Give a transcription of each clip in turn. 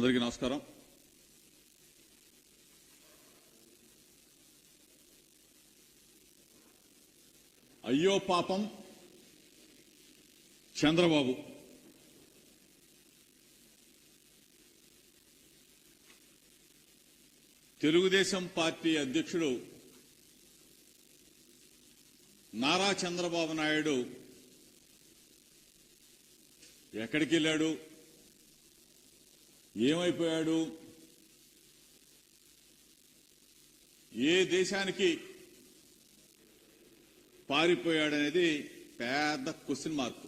అందరికీ నమస్కారం. అయ్యో పాపం చంద్రబాబు. తెలుగుదేశం పార్టీ అధ్యక్షుడు నారా చంద్రబాబు నాయుడు ఎక్కడికి వెళ్ళాడు, ఏమైపోయాడు, ఏ దేశానికి పారిపోయాడనేది పెద్ద క్వశ్చన్ మార్క్.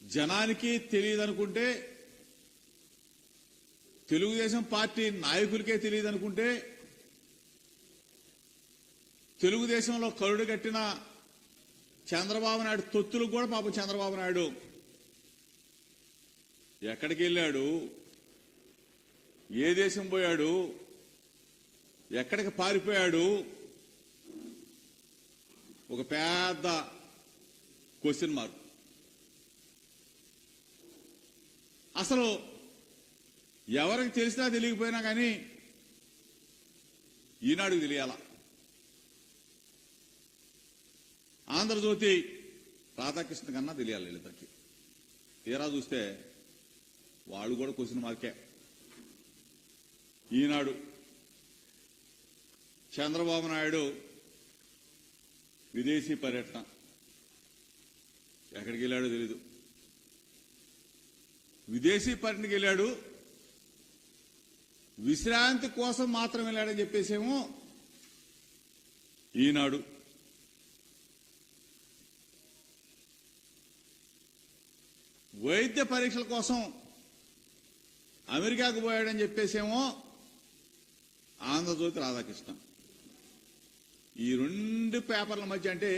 జనానికి తెలియదనుకుంటే, తెలుగుదేశం పార్టీ నాయకులకే తెలియదనుకుంటే, తెలుగుదేశంలో కరుడు కట్టిన చంద్రబాబు నాయుడు తొత్తులకు కూడా పాపం చంద్రబాబు నాయుడు ఎక్కడికి వెళ్ళాడు, ఏ దేశం పోయాడు, ఎక్కడికి పారిపోయాడు, ఒక పెద్ద క్వశ్చన్ మార్క్. అసలు ఎవరికి తెలిసినా తెలియకపోయినా కానీ ఈనాడుకు తెలియాల. ఆంధ్రజ్యోతి రాధాకృష్ణ కన్నా తెలియాలి వీళ్ళిద్దరికి. తీరా చూస్తే వాళ్ళు కూడా క్వశ్చన్ మార్కే. ఈనాడు చంద్రబాబు నాయుడు విదేశీ పర్యటన ఎక్కడికి వెళ్ళాడో తెలీదు. విదేశీ పర్యటనకి వెళ్ళాడు, విశ్రాంతి కోసం మాత్రం వెళ్ళాడని చెప్పేసేమో ఈనాడు. వైద్య పరీక్షల కోసం అమెరికాకు పోయాడని చెప్పేసేమో ఆంధ్రజ్యోతి రాధాకృష్ణ. ఈ రెండు పేపర్ల మధ్య, అంటే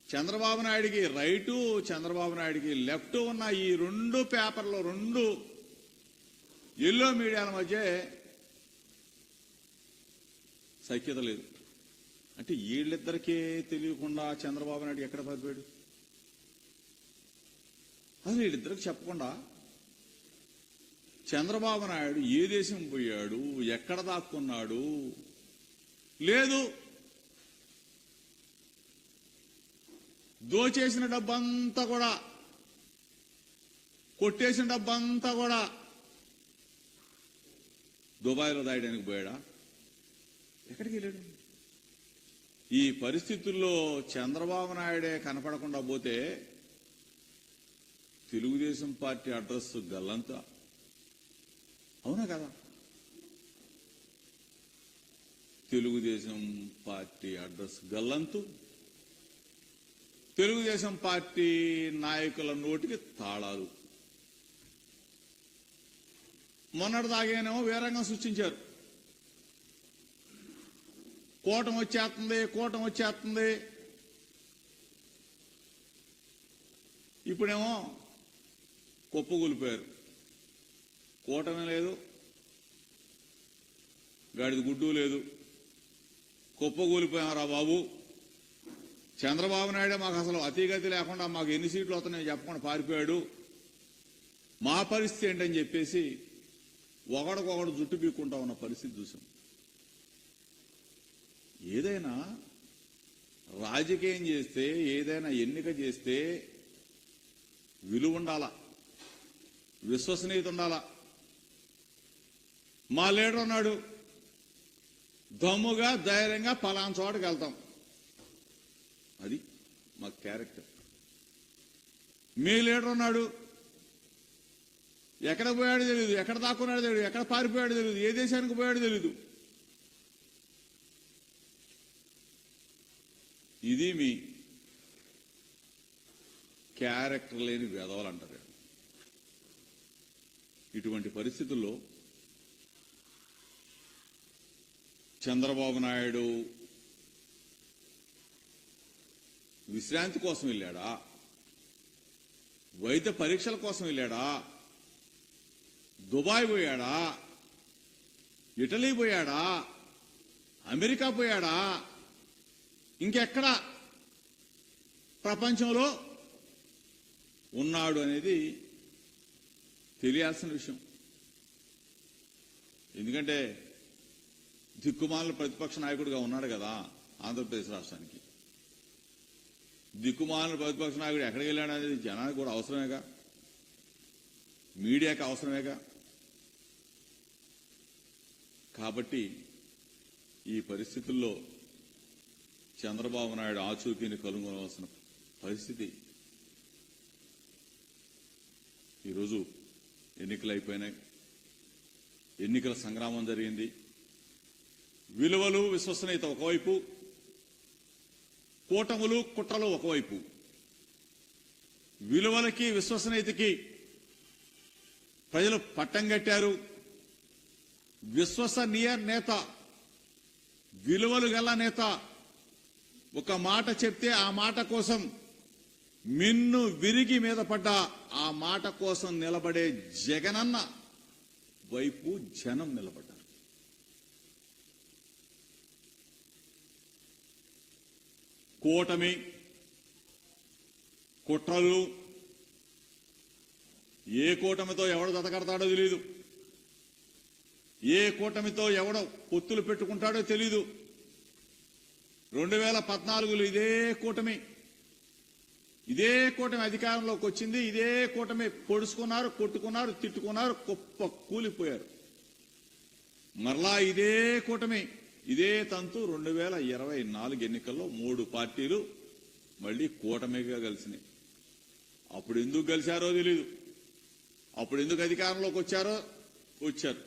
చంద్రబాబు నాయుడికి రైటు, చంద్రబాబు నాయుడికి లెఫ్ట్ ఉన్న ఈ రెండు పేపర్లు, రెండు ఎల్లో మీడియాల మధ్య సఖ్యత లేదు. అంటే వీళ్ళిద్దరికే తెలియకుండా చంద్రబాబు నాయుడు ఎక్కడ పారిపోయాడు? అసలు వీళ్ళిద్దరికి చెప్పకుండా చంద్రబాబు నాయుడు ఏ దేశం పోయాడు, ఎక్కడ దాక్కున్నాడు లేదు. దోచేసిన డబ్బంతా కూడా, కొట్టేసిన డబ్బంతా కూడా దుబాయ్లో దాయడానికి పోయాడా? ఎక్కడికి వెళ్ళాడు? ఈ పరిస్థితుల్లో చంద్రబాబు నాయుడే కనపడకుండా పోతే తెలుగుదేశం పార్టీ అడ్రస్ గల్లంతా. అవునా కదా? తెలుగుదేశం పార్టీ అడ్రస్ గల్లంతు, తెలుగుదేశం పార్టీ నాయకుల నోటికి తాళాలు. మొన్నటిదాగేనేమో వీరంగం సృష్టించారు. కూటమి వచ్చేస్తుంది, కూటమి వచ్చేస్తుంది. ఇప్పుడేమో కుప్పగూలిపోయారు. కూటమి లేదు, గాడిద గుడ్డు లేదు, కుప్పగూలిపోయారా బాబు. చంద్రబాబు నాయుడే మాకు అసలు అతిగతి లేకుండా మాకు ఎన్ని సీట్లు వస్తున్నాయో చెప్పకుండా పారిపోయాడు, మా పరిస్థితి ఏంటని చెప్పేసి ఒకడికొకడు జుట్టు పీక్కుంటా ఉన్న పరిస్థితి చూసాం. ఏదైనా రాజకీయం చేస్తే, ఏదైనా ఎన్నిక చేస్తే విలువ ఉండాలా, విశ్వసనీయత ఉండాలా. మా లీడర్ ఉన్నాడు, దమ్ముగా ధైర్యంగా పలానా చోటకి వెళ్తాం, అది మా క్యారెక్టర్. మీ లీడర్ ఉన్నాడు, ఎక్కడ పోయాడో తెలియదు, ఎక్కడ దాక్కున్నాడో తెలియదు, ఎక్కడ పారిపోయాడో తెలియదు, ఏ దేశానికి పోయాడో తెలియదు. ఇది మీ క్యారెక్టర్ లేని వెధవలు అంటారు. ఇటువంటి పరిస్థితుల్లో చంద్రబాబు నాయుడు విశ్రాంతి కోసం వెళ్ళాడా, వైద్య పరీక్షల కోసం వెళ్ళాడా, దుబాయ్ పోయాడా, ఇటలీ పోయాడా, అమెరికా పోయాడా, ఇంకెక్కడ ప్రపంచంలో ఉన్నాడు అనేది తెలియాల్సిన విషయం. ఎందుకంటే దిక్కుమాల ప్రతిపక్ష నాయకుడిగా ఉన్నాడు కదా ఆంధ్రప్రదేశ్ రాష్ట్రానికి. దిక్కుమాల ప్రతిపక్ష నాయకుడు ఎక్కడికి వెళ్ళాడు అనేది జనానికి కూడా అవసరమేగా, మీడియాకి అవసరమేగా. కాబట్టి ఈ పరిస్థితుల్లో చంద్రబాబు నాయుడు ఆచూకీని కనుగొనవలసిన పరిస్థితి. ఈరోజు ఎన్నికలు అయిపోయినాయి, ఎన్నికల సంగ్రామం జరిగింది. విలువలు విశ్వసనీయత ఒకవైపు, కూటములు కుట్రలు ఒకవైపు. విలువలకి విశ్వసనీయతకి ప్రజలు పట్టం కట్టారు. విశ్వసనీయ నేత, విలువలు గల నేత ఒక మాట చెప్తే ఆ మాట కోసం మిన్ను విరిగి మీద పడ్డ ఆ మాట కోసం నిలబడే జగనన్న వైపు జనం నిలబడ్డారు. కూటమి కుట్రలు, ఏ కూటమితో ఎవడు దతకడతాడో తెలియదు, ఏ కూటమితో ఎవడో పొత్తులు పెట్టుకుంటాడో తెలీదు. 2014లో ఇదే కూటమి అధికారంలోకి వచ్చింది. ఇదే కూటమి పొడుచుకున్నారు, కొట్టుకున్నారు, తిట్టుకున్నారు, కుప్ప కూలిపోయారు. మరలా ఇదే కూటమి, ఇదే తంతు 2024 ఎన్నికల్లో 3 పార్టీలు మళ్లీ కూటమిగా కలిసినాయి. అప్పుడు ఎందుకు కలిశారో తెలీదు, అప్పుడు ఎందుకు అధికారంలోకి వచ్చారు.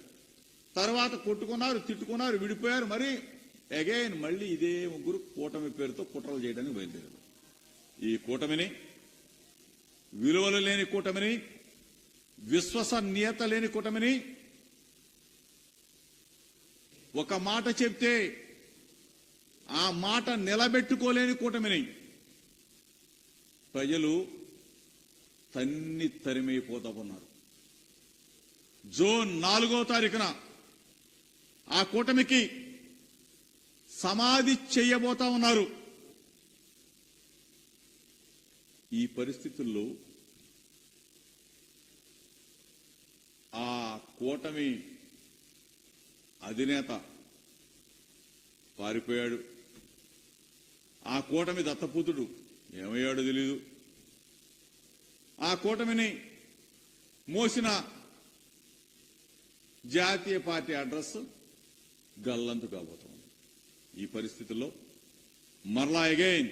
తర్వాత కొట్టుకున్నారు, తిట్టుకున్నారు, విడిపోయారు. మరి అగైన్ మళ్లీ ఇదే ముగ్గురు కూటమి పేరుతో కుట్రలు చేయడానికి బయలుదేరారు. ఈ కూటమిని, విలువలు లేని కూటమిని, విశ్వసనీయత లేని కూటమిని, ఒక మాట చెప్తే ఆ మాట నిలబెట్టుకోలేని కూటమిని ప్రజలు తన్ని తరిమైపోతా ఉన్నారు. జూన్ 4వ తారీఖున ఆ కూటమికి సమాధి చేయబోతా ఉన్నారు. ఈ పరిస్థితుల్లో ఆ కూటమి అధినేత పారిపోయాడు. ఆ కూటమి దత్తపుత్రుడు ఏమయ్యాడో తెలీదు. ఆ కూటమిని మోసిన జాతీయ పార్టీ అడ్రస్ గల్లంతు కాబోతోంది. ఈ పరిస్థితుల్లో మరలా అగైన్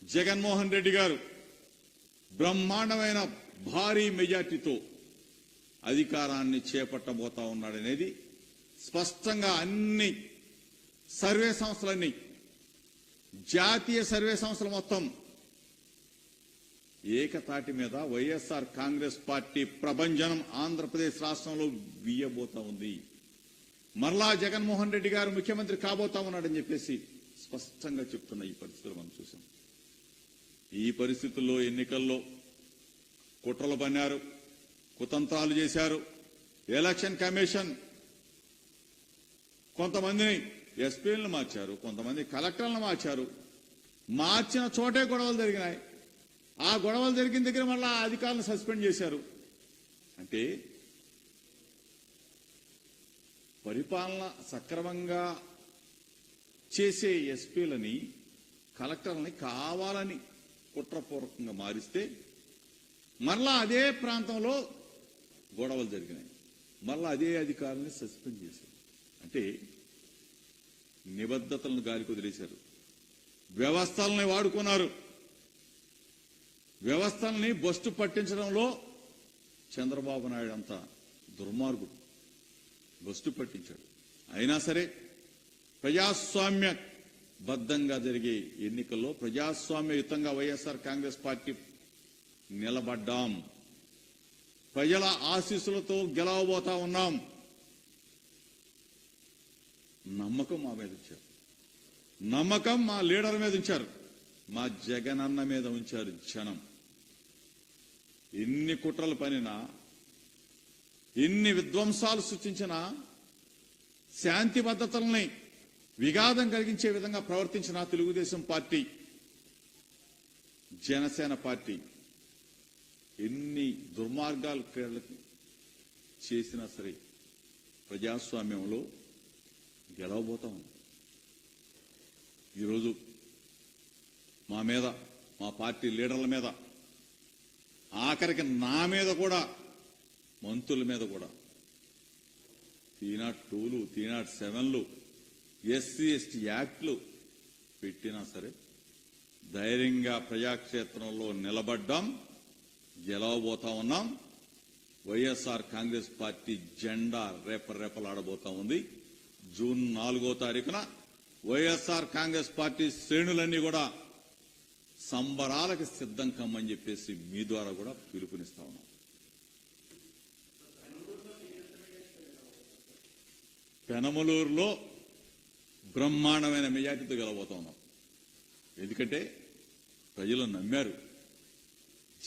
జగన్మోహన్ రెడ్డి గారు బ్రహ్మాండమైన భారీ మెజార్టీతో అధికారాన్ని చేపట్టబోతా ఉన్నాడనేది స్పష్టంగా అన్ని సర్వే సంస్థలన్నీ, జాతీయ సర్వే సంస్థలు మొత్తం ఏకతాటి మీద వైఎస్ఆర్ కాంగ్రెస్ పార్టీ ప్రభంజనం ఆంధ్రప్రదేశ్ రాష్ట్రంలో వీయబోతా ఉంది. మరలా జగన్మోహన్ రెడ్డి గారు ముఖ్యమంత్రి కాబోతా ఉన్నాడని చెప్పేసి స్పష్టంగా చెప్తున్న ఈ పరిస్థితులు మనం చూసాం. ఈ పరిస్థితుల్లో ఎన్నికల్లో కుట్రలు పన్నారు, కుతంత్రాలు చేశారు. ఎలక్షన్ కమిషన్ కొంతమందిని ఎస్పీలను మార్చారు, కొంతమంది కలెక్టర్లను మార్చారు. మార్చిన చోటే గొడవలు జరిగినాయి. ఆ గొడవలు జరిగిన దగ్గర మళ్ళీ ఆ అధికారులను సస్పెండ్ చేశారు. అంటే పరిపాలన సక్రమంగా చేసే ఎస్పీలని, కలెక్టర్లని కావాలని కుట్రపూర్వకంగా మారిస్తే మరలా అదే ప్రాంతంలో గొడవలు జరిగినాయి. మరలా అదే అధికారుల్ని సస్పెండ్ చేశారు. అంటే నిబద్ధతలను గాలికి వదిలేశారు. వ్యవస్థల్ని వాడుకున్నారు. వ్యవస్థల్ని బొస్టు పట్టించడంలో చంద్రబాబు నాయుడు అంత దుర్మార్గుడు, బొస్టు పట్టించాడు. అయినా సరే ప్రజాస్వామ్య బద్ధంగా జరిగే ఎన్నికల్లో ప్రజాస్వామ్యయుతంగా వైఎస్ఆర్ కాంగ్రెస్ పార్టీ నిలబడ్డాం. ప్రజల ఆశీస్సులతో గెలవబోతా ఉన్నాం. నమ్మకం మా మీద ఉంచారు, నమ్మకం మా లీడర్ మీద ఉంచారు, మా జగనన్న మీద ఉంచారు జనం. ఎన్ని కుట్రలు పనినా, ఎన్ని విధ్వంసాలు సృష్టించినా, శాంతి భద్రతల్ని విఘాతం కలిగించే విధంగా ప్రవర్తించిన తెలుగుదేశం పార్టీ, జనసేన పార్టీ ఎన్ని దుర్మార్గాలు కేరళకి చేసినా సరే ప్రజాస్వామ్యంలో గెలవబోతాం. ఈరోజు మా మీద, మా పార్టీ లీడర్ల మీద, ఆఖరికి నా మీద కూడా, మంత్రుల మీద కూడా 302లు 307లు ఎస్సీ ఎస్టీ యాక్ట్లు పెట్టినా సరే ధైర్యంగా ప్రజాక్షేత్రంలో నిలబడ్డాం, గెలవబోతా ఉన్నాం. వైఎస్ఆర్ కాంగ్రెస్ పార్టీ జెండా రేపరేపలాడబోతా ఉంది. జూన్ 4వ తారీఖున వైఎస్ఆర్ కాంగ్రెస్ పార్టీ శ్రేణులన్నీ కూడా సంబరాలకు సిద్ధం కమ్మని చెప్పేసి మీ ద్వారా కూడా పిలుపునిస్తా ఉన్నాం. పెనమలూరులో బ్రహ్మాండమైన మెజార్టీతో గెలవబోతా ఉన్నాం. ఎందుకంటే ప్రజలు నమ్మారు,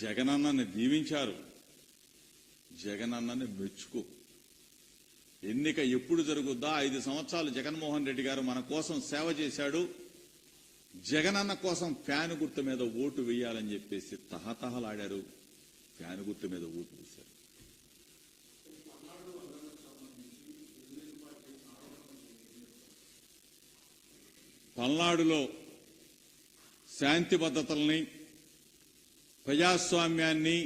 జగనన్నని దీవించారు, జగనన్నని మెచ్చుకో. ఎన్నిక ఎప్పుడు జరుగుద్దా? 5 సంవత్సరాలు జగన్మోహన్ రెడ్డి గారు మన కోసం సేవ చేశాడు, జగనన్న కోసం ఫ్యాన్ గుర్తు మీద ఓటు వేయాలని చెప్పేసి తహతహలాడారు. ఫ్యాన్ గుర్తు మీద ఓటు వేశారు. పల్నాడులో శాంతి భద్రతల్ని, ప్రజాస్వామ్యాన్ని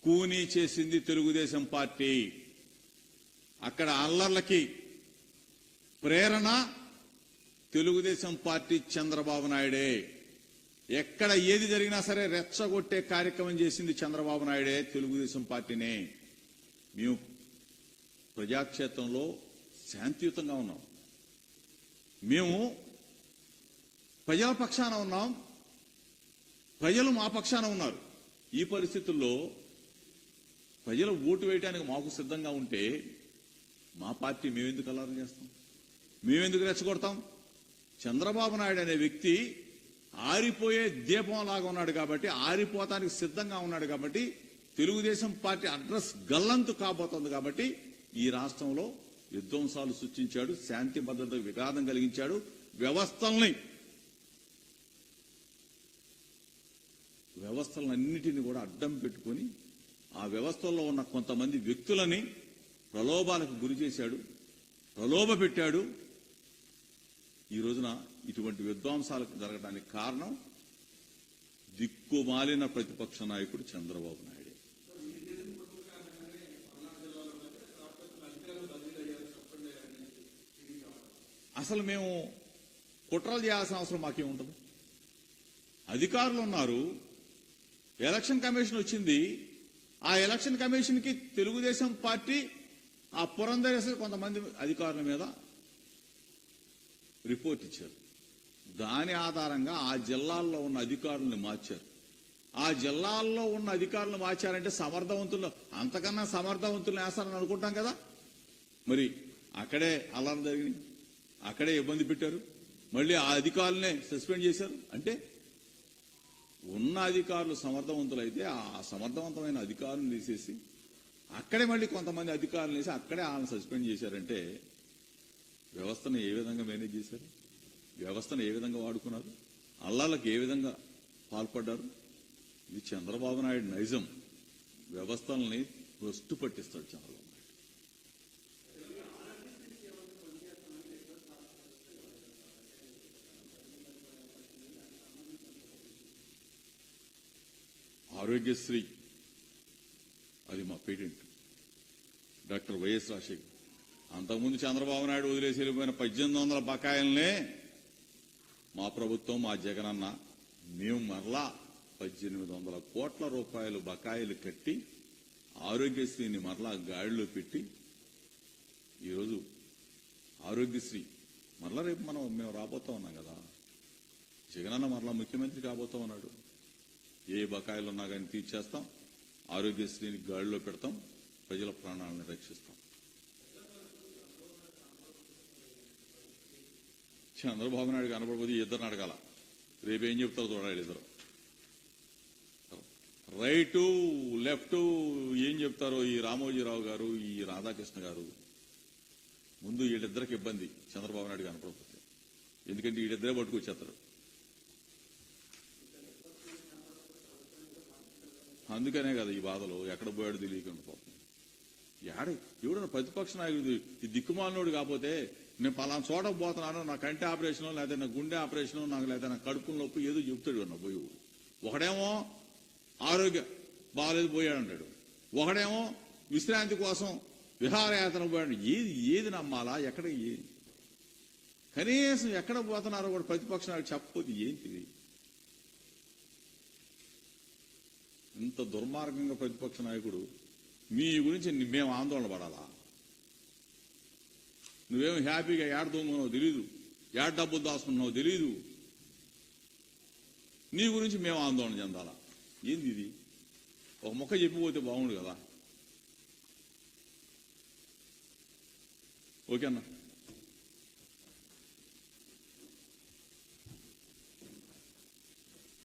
కూనీ చేసింది తెలుగుదేశం పార్టీ. అక్కడ అల్లర్లకి ప్రేరణ తెలుగుదేశం పార్టీ, చంద్రబాబు నాయుడే. ఎక్కడ ఏది జరిగినా సరే రెచ్చగొట్టే కార్యక్రమం చేసింది చంద్రబాబు నాయుడే, తెలుగుదేశం పార్టీనే. మేము ప్రజాక్షేత్రంలో శాంతియుతంగా ఉన్నాం, మేము ప్రజల పక్షాన ఉన్నాం, ప్రజలు మా పక్షాన ఉన్నారు. ఈ పరిస్థితుల్లో ప్రజలు ఓటు వేయడానికి మాకు సిద్ధంగా ఉంటే మా పార్టీ మేమెందుకు అల్లరి చేస్తాం, మేమెందుకు రెచ్చగొడతాం? చంద్రబాబు నాయుడు అనే వ్యక్తి ఆరిపోయే దీపం లాగా ఉన్నాడు కాబట్టి, ఆరిపోతానికి సిద్ధంగా ఉన్నాడు కాబట్టి, తెలుగుదేశం పార్టీ అడ్రస్ గల్లంతు కాబోతోంది కాబట్టి ఈ రాష్ట్రంలో విధ్వంసాలు సృష్టించాడు, శాంతి భద్రతకు విఘాతం కలిగించాడు, వ్యవస్థలన్నిటిని కూడా అడ్డం పెట్టుకుని ఆ వ్యవస్థల్లో ఉన్న కొంతమంది వ్యక్తులని ప్రలోభాలకు గురి చేశాడు, ప్రలోభ పెట్టాడు. ఈ రోజున ఇటువంటి విధ్వంసాలకు జరగడానికి కారణం దిక్కుమాలిన ప్రతిపక్ష నాయకుడు చంద్రబాబు నాయుడు. అసలు మేము కుట్రలు చేయాల్సిన అవసరం మాకేముంటుంది? అధికారులు ఉన్నారు, ఎలక్షన్ కమిషన్ వచ్చింది. ఆ ఎలక్షన్ కమిషన్ కి తెలుగుదేశం పార్టీ ఆ పురంధరేశ్వరి కొంతమంది అధికారుల మీద రిపోర్ట్ ఇచ్చారు. దాని ఆధారంగా ఆ జిల్లాల్లో ఉన్న అధికారులను మార్చారు. ఆ జిల్లాల్లో ఉన్న అధికారులను మార్చారంటే సమర్థవంతులు, అంతకన్నా సమర్థవంతులు వేస్తారని అనుకుంటాం కదా. మరి అక్కడే అల్లరి జరిగింది, అక్కడే ఇబ్బంది పెట్టారు, మళ్ళీ ఆ అధికారులనే సస్పెండ్ చేశారు. అంటే ఉన్న అధికారులు సమర్థవంతులైతే ఆ సమర్థవంతమైన అధికారులను తీసేసి అక్కడే మళ్ళీ కొంతమంది అధికారులు వేసి అక్కడే వాళ్ళని సస్పెండ్ చేశారంటే వ్యవస్థను ఏ విధంగా మేనేజ్ చేశారు, వ్యవస్థను ఏ విధంగా వాడుకున్నారు, అల్లాలకు ఏ విధంగా పాల్పడ్డారు? ఇది చంద్రబాబు నాయుడు నైజం. వ్యవస్థల్ని భ్రష్టు పట్టిస్తాడు చంద్రబాబు నాయుడు. ఆరోగ్యశ్రీ అది మా పేటెంట్. డాక్టర్ వైఎస్ రాజశేఖర్ అంతకుముందు చంద్రబాబు నాయుడు వదిలేసి వెళ్ళిపోయిన 1800 బకాయిలనే మా ప్రభుత్వం, మా జగనన్న మేము మరలా 1800 కోట్ల రూపాయలు బకాయిలు కట్టి ఆరోగ్యశ్రీని మరలా గాడిలో పెట్టి ఈరోజు ఆరోగ్యశ్రీ మరలా రేపు మేము రాబోతా ఉన్నాం కదా. జగనన్న మరలా ముఖ్యమంత్రి కాబోతా ఉన్నాడు. ఏ బకాయిలు ఉన్నా కానీ తీర్చేస్తాం, ఆరోగ్యశ్రీని గాడిలో పెడతాం, ప్రజల ప్రాణాలను రక్షిస్తాం. చంద్రబాబు నాయుడు కనపడిపోతే ఇద్దరిని అడగాల, రేపేం చెప్తారో చూడాలి. ఇద్దరు రైటు లెఫ్ట్ ఏం చెప్తారో ఈ రామోజీరావు గారు, ఈ రాధాకృష్ణ గారు. ముందు వీళ్ళిద్దరికి ఇబ్బంది చంద్రబాబు నాయుడు కనపడిపోతే, ఎందుకంటే వీళ్ళిద్దరే పట్టుకొచ్చేస్తారు. అందుకనే కదా ఈ బాధలు. ఎక్కడ పోయాడు తెలియకుండా పాపం. ఎవడన్నా ప్రతిపక్ష నాయకుడు ఈ దిక్కుమాలినోడు కాకపోతే నేను పలానా చోటకు పోతున్నాను, నా కంటి ఆపరేషన్ లేదా నా గుండె ఆపరేషన్, నాకు లేదా నా కడుపు నొప్పి ఏదో చెప్తాడు అన్న పోయి. ఒకడేమో ఆరోగ్య బాగాలేదు పోయాడు అంటాడు, ఒకడేమో విశ్రాంతి కోసం విహారయాత్ర పోయాడు. ఏది నమ్మాలా? ఎక్కడ కనీసం ఎక్కడ పోతున్నారో కూడా ప్రతిపక్ష నాయకుడు చెప్పకపోతే ఏంటిది? ఇంత దుర్మార్గంగా ప్రతిపక్ష నాయకుడు మీ గురించి మేము ఆందోళన పడాలా? నువ్వేమో హ్యాపీగా ఏడ దొంగన్నావు తెలీదు, ఏడ డబ్బులు దాచుకున్నావు తెలీదు, నీ గురించి మేము ఆందోళన చెందాలా? ఏంది ఇది? ఒక మొక్క చెప్పిపోతే బాగుండు కదా. ఓకే అన్న.